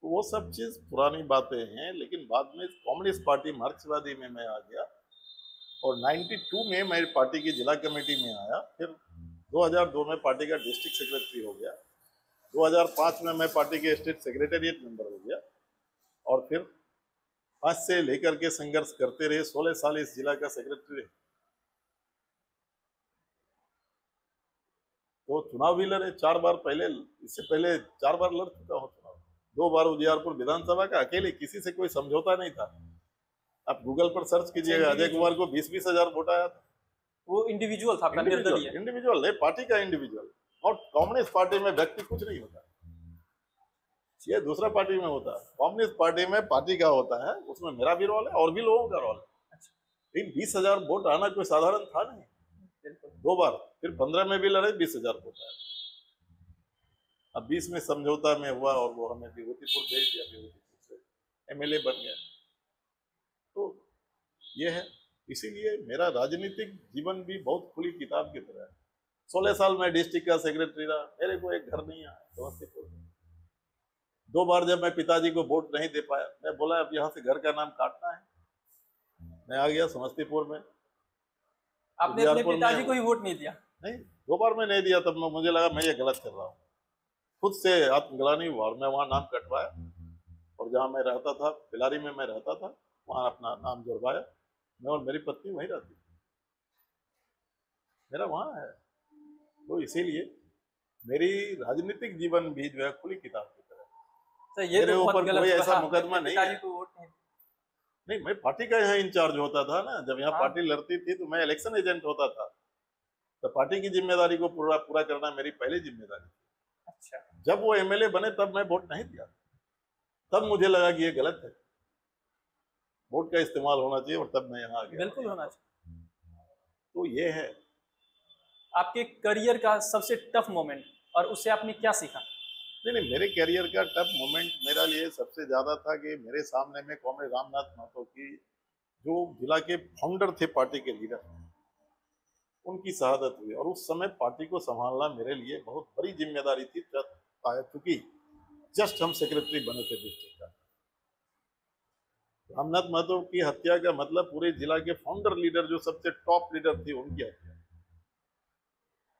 तो वो सब चीज पुरानी बातें हैं। लेकिन बाद में कम्युनिस्ट पार्टी मार्क्सवादी में मैं आ गया और 92 में मेरी पार्टी की जिला कमेटी में आया। फिर 2002 में पार्टी का डिस्ट्रिक्ट सेक्रेटरी हो गया। 2005 में मैं पार्टी के स्टेट सेक्रेटेरिएट मेंबर हो गया और फिर 5 से लेकर के संघर्ष करते रहे। 16 साल इस जिला का सेक्रेटरी रहे। तो चुनाव भी लड़े 4 बार। पहले, इससे पहले 4 बार लड़ चुका हूँ चुनाव। 2 बार उजियारपुर विधानसभा का अकेले, किसी से कोई समझौता नहीं था। आप गूगल पर सर्च कीजिएगा, अजय कुमार को 20-20 हजार वोट आया था। वो इंडिविजुअल था, इंडिविजुअल नहीं, पार्टी का इंडिविजुअल। और कम्युनिस्ट पार्टी में व्यक्ति कुछ नहीं होता, ये दूसरा पार्टी में होता है। कम्युनिस्ट पार्टी में पार्टी का होता है, उसमें मेरा भी रोल है और भी लोगों का रोल है। लेकिन 20 हजार वोट आना कोई साधारण था नहीं। 2 बार, फिर 15 में भी लड़े, 20 हजार वोट आए। अब 20 में समझौता में हुआ और वो हमें विभूतिपुर भेज दिया, विभूतिपुर से एमएलए बन गया। तो ये है। इसीलिए मेरा राजनीतिक जीवन भी बहुत खुली किताब की तरह है। 16 साल मैं डिस्ट्रिक्ट का सेक्रेटरी रहा, मेरे को एक घर नहीं आया समस्तीपुर में। 2 बार जब मैं पिताजी को वोट नहीं दे पाया, मैं बोला अब यहाँ से घर का नाम काटना है, मैं आ गया समस्तीपुर में। आपने अपने पिताजी को ही वोट नहीं दिया? नहीं, 2 बार मैं नहीं दिया। तब मुझे लगा मैं ये गलत कर रहा हूँ, खुद से आत्मग्लानि हुआ और मैं वहाँ नाम कटवाया। और जहाँ मैं रहता था, बिलारी में मैं रहता था, वहाँ अपना नाम जुड़वाया। मैं और मेरी पत्नी वहीं रहती थी, मेरा वहाँ है। तो इसीलिए मेरी राजनीतिक जीवन भी जो है खुली किताब की तरह। तो ये मेरे तो ऊपर कोई ऐसा मुकदमा नहीं है। को नहीं, मैं पार्टी का यहाँ इंचार्ज होता था ना। जब यहाँ पार्टी लड़ती थी तो मैं इलेक्शन एजेंट होता था, तो पार्टी की जिम्मेदारी को पूरा करना मेरी पहली जिम्मेदारी थी। अच्छा। जब वो एमएलए बने तब मैं वोट नहीं दिया, तब मुझे लगा कि ये गलत है, वोट का इस्तेमाल होना चाहिए, और तब मैं यहाँ आ गया। बिल्कुल होना चाहिए। तो ये है आपके करियर का सबसे टफ मोमेंट, और उससे आपने क्या सीखा? नहीं, मेरे करियर का टफ मोमेंट मेरे लिए सबसे ज्यादा था कि मेरे सामने में कॉमरेड रामनाथ महतो की, जो जिला के फाउंडर थे, पार्टी के लीडर, उनकी शहादत हुई। और उस समय पार्टी को संभालना मेरे लिए बहुत बड़ी जिम्मेदारी थी, क्योंकि जस्ट हम सेक्रेटरी बने थे डिस्ट्रिक्ट का। रामनाथ महतो की हत्या का मतलब पूरे जिला के फाउंडर लीडर, जो सबसे टॉप लीडर थे, उनकी हत्या।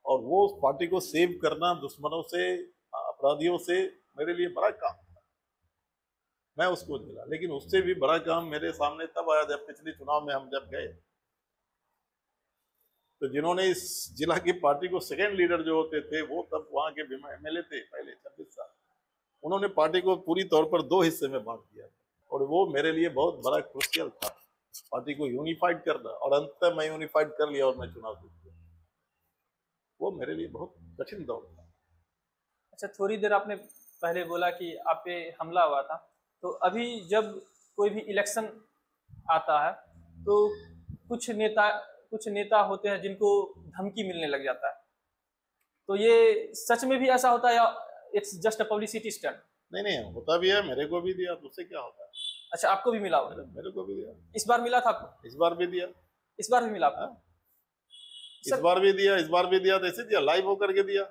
और वो उस पार्टी को सेव करना, दुश्मनों से अपराधियों से मेरे लिए बड़ा काम था, मैं उसको झेला। लेकिन उससे भी बड़ा काम मेरे सामने तब आया जब पिछले चुनाव में हम जब गए, तो जिन्होंने इस जिला की पार्टी को सेकेंड लीडर जो होते थे, वो तब वहां के एमएलए थे पहले 26 साल, उन्होंने पार्टी को पूरी तौर पर 2 हिस्से में बांट दिया और वो मेरे लिए बहुत बड़ा क्रूशियल था, पार्टी को यूनिफाइड करना। और अंततः मैं यूनिफाइड कर लिया और मैं चुनाव जीत गया। वो मेरे लिए बहुत कठिन दौर था। अच्छा, थोड़ी देर आपने पहले बोला कि आप पे हमला हुआ था, तो अभी जब कोई भी इलेक्शन आता है तो कुछ नेता होते हैं जिनको धमकी मिलने लग जाता है, तो ये सच में भी ऐसा होता है या it's just a publicity stunt? नहीं, होता भी है, मेरे को भी दिया, तो उससे क्या होता है। अच्छा, आपको भी मिला हुआ? मेरे को भी दिया। इस बार मिला था आपको? इस बार भी दिया। इस बार भी मिला आपको? इस बार भी दिया, इस बार भी दिया। तो ऐसे दिया, लाइव होकर के दिया।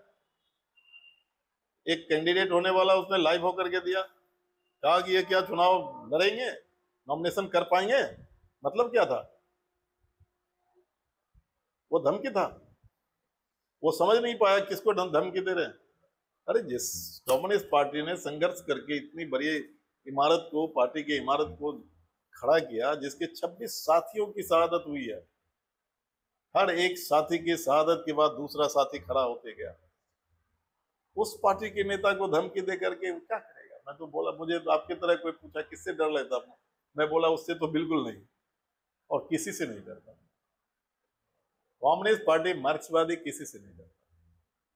एक कैंडिडेट होने वाला उसने लाइव होकर के दिया, कहा कि ये क्या चुनाव लड़ेंगे, नॉमिनेशन कर पाएंगे, मतलब क्या था? वो धमकी था, वो समझ नहीं पाया किसको धमकी दे रहे हैं। अरे जिस कम्युनिस्ट पार्टी ने संघर्ष करके इतनी बड़ी इमारत को, पार्टी की इमारत को खड़ा किया, जिसके 26 साथियों की शहादत हुई है, हर एक साथी की शहादत के बाद दूसरा साथी खड़ा होते गया, उस पार्टी के नेता को धमकी दे करके क्या करेगा? मैं तो बोला, मुझे तो आपकी तरह कोई पूछा किससे डर लेता हूँ, मैं बोला उससे तो बिल्कुल नहीं, और किसी से नहीं डरता। कम्युनिस्ट पार्टी मार्क्सवादी किसी से नहीं डरता।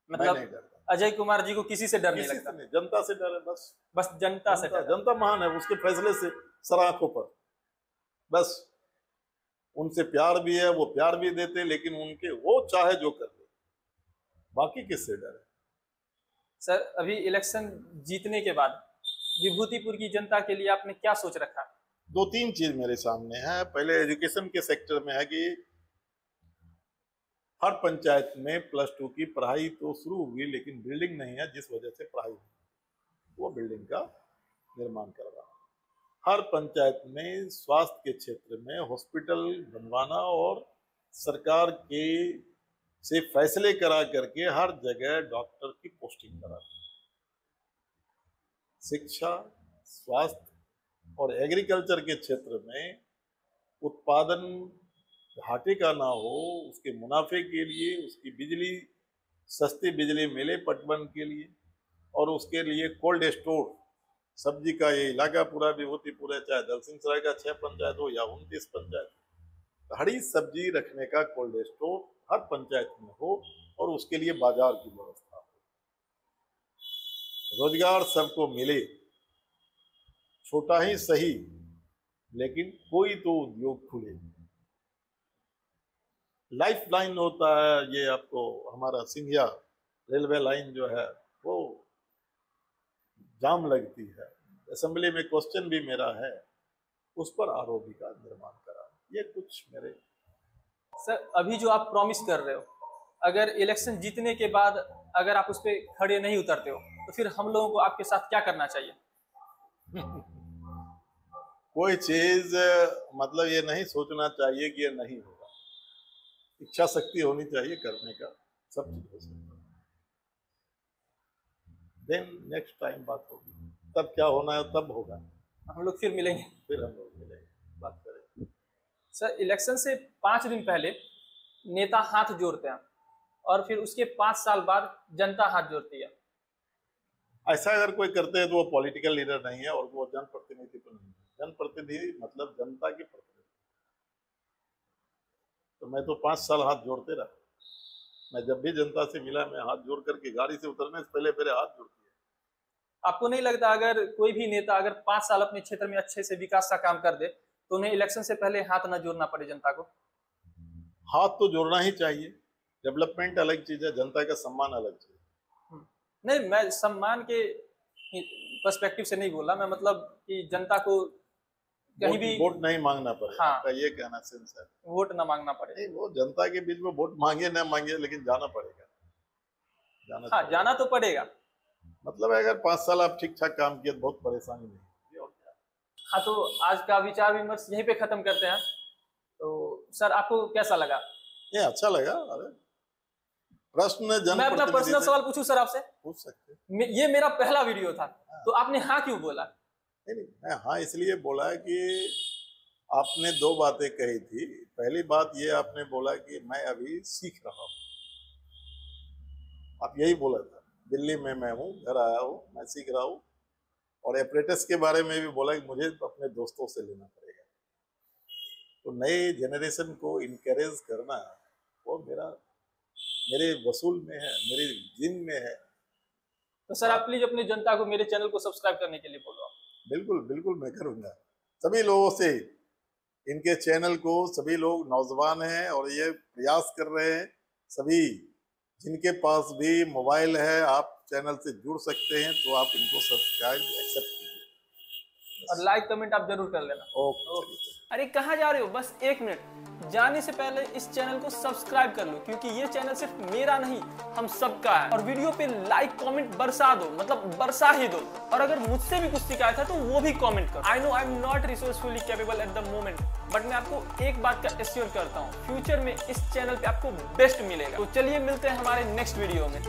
मतलब नहीं डरता। अजय कुमार जी को किसी से डर नहीं लगता? नहीं, जनता से डर है बस जनता से डर। जनता महान है, उसके फैसले से सराखों पर, बस उनसे प्यार भी है, वो प्यार भी देते, लेकिन उनके वो चाहे जो कर दे, बाकी किससे डर है? सर, अभी इलेक्शन जीतने के बाद विभूतिपुर की जनता के लिए आपने क्या सोच रखा? 2-3 चीज मेरे सामने है। पहले एजुकेशन के सेक्टर में है कि हर पंचायत में +2 की पढ़ाई तो शुरू हुई, लेकिन बिल्डिंग नहीं है, जिस वजह से पढ़ाई हुई, वो बिल्डिंग का निर्माण करवाना। हर पंचायत में स्वास्थ्य के क्षेत्र में हॉस्पिटल बनवाना और सरकार के से फैसले करा करके हर जगह डॉक्टर की पोस्टिंग कराना। शिक्षा, स्वास्थ्य और एग्रीकल्चर के क्षेत्र में उत्पादन घाटे का ना हो, उसके मुनाफे के लिए, उसकी बिजली, सस्ती बिजली मिले पटवन के लिए, और उसके लिए कोल्ड स्टोर, सब्जी का ये इलाका पूरा विभूतिपुर है, चाहे दलसिंह सराय का 6 पंचायत हो या 29 पंचायत, हरी सब्जी रखने का कोल्ड स्टोर हर पंचायत में हो, और उसके लिए बाजार की व्यवस्था हो, रोजगार सबको मिले, छोटा ही सही लेकिन कोई तो उद्योग खुले। लाइफ लाइन होता है ये, आपको हमारा सिंधिया रेलवे लाइन जो है वो जाम लगती है, असेंबली में क्वेश्चन भी मेरा है, उस पर आरओबी का निर्माण करा। ये कुछ मेरे। सर, अभी जो आप प्रॉमिस कर रहे हो, अगर इलेक्शन जीतने के बाद अगर आप उस पर खड़े नहीं उतरते हो, तो फिर हम लोगों को आपके साथ क्या करना चाहिए? कोई चीज मतलब ये नहीं सोचना चाहिए कि ये नहीं होगा, इच्छा शक्ति होनी चाहिए करने का, सब चीज हो सकता है। देन नेक्स्ट टाइम बात होगी, तब क्या होना है तब होगा, हम लोग फिर मिलेंगे, फिर हम लोग मिलेंगे, बात करेंगे। सर, इलेक्शन से 5 दिन पहले नेता हाथ जोड़ते हैं और फिर उसके 5 साल बाद जनता हाथ जोड़ती है। ऐसा अगर कोई करते हैं तो वो पॉलिटिकल लीडर नहीं है, और वो जनप्रतिनिधि तो नहीं है। जनप्रतिनिधि मतलब जनता के प्रतिनिधि। तो मैं तो 5 साल हाथ जोड़ते रहा। मैं जब भी जनता से मिला, मैं हाथ जोड़ करके, गाड़ी से उतरने से पहले मेरे हाथ जोड़ती है। आपको नहीं लगता अगर कोई भी नेता अगर 5 साल अपने क्षेत्र में अच्छे से विकास का काम कर दे, तो उन्हें इलेक्शन से पहले हाथ न जोड़ना पड़े जनता को? हाथ तो जोड़ना ही चाहिए। डेवलपमेंट अलग चीज है, जनता का सम्मान अलग चीज है। नहीं, मैं सम्मान के पर्सपेक्टिव से नहीं बोला, मैं मतलब कि जनता को कहीं भी वोट नहीं मांगना पड़ेगा। हाँ, ये कहना सेंस है, वोट ना मांगना पड़े। नहीं, वो जनता के बीच में वोट मांगे ना मांगे, लेकिन जाना पड़ेगा, हाँ, जाना तो पड़ेगा। मतलब अगर 5 साल आप ठीक ठाक काम किए तो बहुत परेशानी नहीं होगी, और क्या। हाँ, तो आज का विचार विमर्श यहीं पे खत्म करते हैं। तो सर, आपको कैसा लगा? ये अच्छा लगा। अरे प्रश्न मैं अपना जनप्रतिनिधि पर्सनल से सवाल पूछूं सर आपसे? पूछ सकते हैं। ये मेरा पहला वीडियो था, तो आपने हाँ क्यों बोला? नहीं, मैं हाँ इसलिए बोला कि आपने दो बातें कही थी। पहली बात ये आपने बोला कि मैं अभी सीख रहा हूँ, आप यही बोला था। दिल्ली में मैं हूँ, घर आया हूँ, मैं सीख रहा हूँ। और एपरेटस के बारे में भी बोला कि मुझे अपने दोस्तों से लेना पड़ेगा। तो नए जनरेशन को इनकरेज करना वो मेरे वसूल में है, मेरे जिन में है। तो सर आप प्लीज अपनी जनता को मेरे चैनल को सब्सक्राइब करने के लिए बोलो। बिल्कुल बिल्कुल मैं करूँगा। सभी लोगों से इनके चैनल को, सभी लोग नौजवान हैं और ये प्रयास कर रहे हैं। सभी जिनके पास भी मोबाइल है, आप चैनल से जुड़ सकते हैं, तो आप इनको सब्सक्राइब एक्सेप्ट कीजिए और लाइक कमेंट आप जरूर कर लेना। ओके। अरे कहाँ जा रहे हो? बस 1 मिनट। जाने से पहले इस चैनल को सब्सक्राइब कर लो, क्योंकि ये चैनल सिर्फ मेरा नहीं, हम सबका है। और वीडियो पे लाइक कमेंट बरसा दो, मतलब बरसा ही दो। और अगर मुझसे भी कुछ शिकायत है तो वो भी कमेंट करो। I know I am not resourcefully capable at the moment, but मैं आपको एक बात का एश्योर करता हूँ, फ्यूचर में इस चैनल पे आपको बेस्ट मिलेगा। तो चलिए मिलते हैं हमारे नेक्स्ट वीडियो में।